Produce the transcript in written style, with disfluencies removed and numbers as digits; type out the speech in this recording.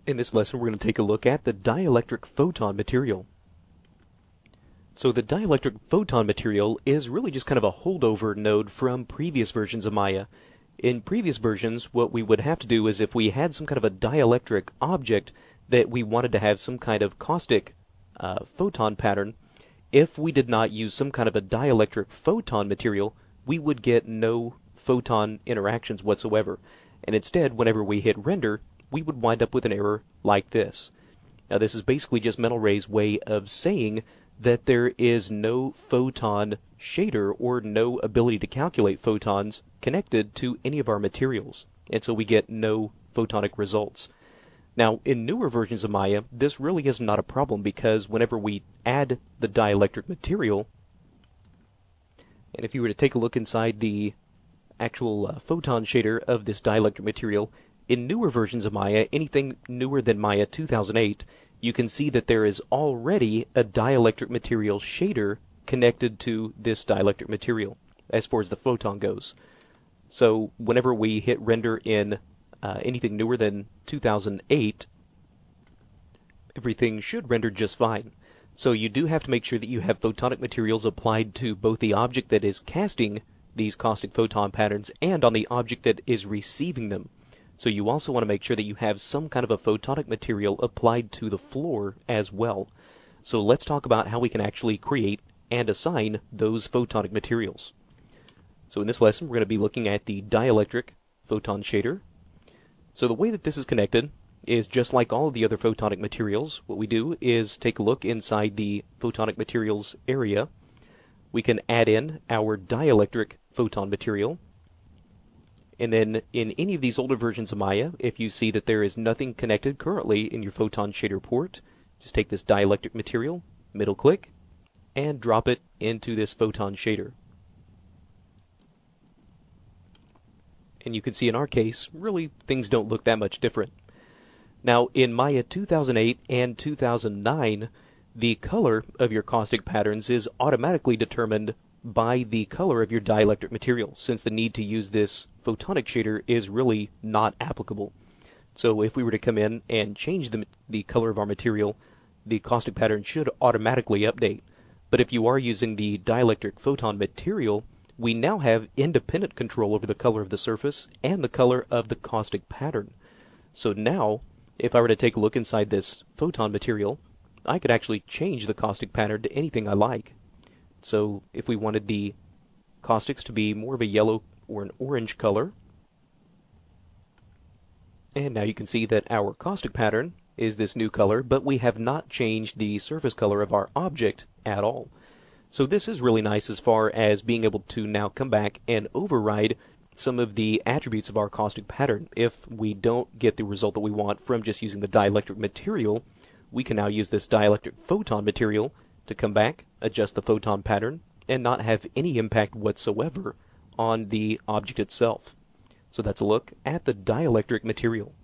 In this lesson, we're going to take a look at the dielectric photon material. So the dielectric photon material is really just kind of a holdover node from previous versions of Maya. In previous versions, what we would have to do is if we had some kind of a dielectric object that we wanted to have some kind of caustic photon pattern, if we did not use some kind of a dielectric photon material, we would get no photon interactions whatsoever. And instead, whenever we hit render, we would wind up with an error like this. Now this is basically just Mental Ray's way of saying that there is no photon shader or no ability to calculate photons connected to any of our materials, and so we get no photonic results. Now in newer versions of Maya, this really is not a problem because whenever we add the dielectric material, and if you were to take a look inside the actual photon shader of this dielectric material, in newer versions of Maya, anything newer than Maya 2008, you can see that there is already a dielectric material shader connected to this dielectric material as far as the photon goes. So whenever we hit render in anything newer than 2008, everything should render just fine. So you do have to make sure that you have photonic materials applied to both the object that is casting these caustic photon patterns and on the object that is receiving them. So you also want to make sure that you have some kind of a photonic material applied to the floor as well. So let's talk about how we can actually create and assign those photonic materials. So in this lesson, we're going to be looking at the dielectric photon shader. So the way that this is connected is just like all of the other photonic materials. What we do is take a look inside the photonic materials area. We can add in our dielectric photon material. And then in any of these older versions of Maya, if you see that there is nothing connected currently in your photon shader port, just take this dielectric material, middle click, and drop it into this photon shader. And you can see in our case, really things don't look that much different. Now in Maya 2008 and 2009, the color of your caustic patterns is automatically determined by the color of your dielectric material, since the need to use this photonic shader is really not applicable. So if we were to come in and change the color of our material, the caustic pattern should automatically update. But if you are using the dielectric photon material, we now have independent control over the color of the surface and the color of the caustic pattern. So now, if I were to take a look inside this photon material, I could actually change the caustic pattern to anything I like. So if we wanted the caustics to be more of a yellow or an orange color, and now you can see that our caustic pattern is this new color, but we have not changed the surface color of our object at all. So this is really nice as far as being able to now come back and override some of the attributes of our caustic pattern. If we don't get the result that we want from just using the dielectric material, we can now use this dielectric photon material to come back, adjust the photon pattern, and not have any impact whatsoever on the object itself. So that's a look at the dielectric material.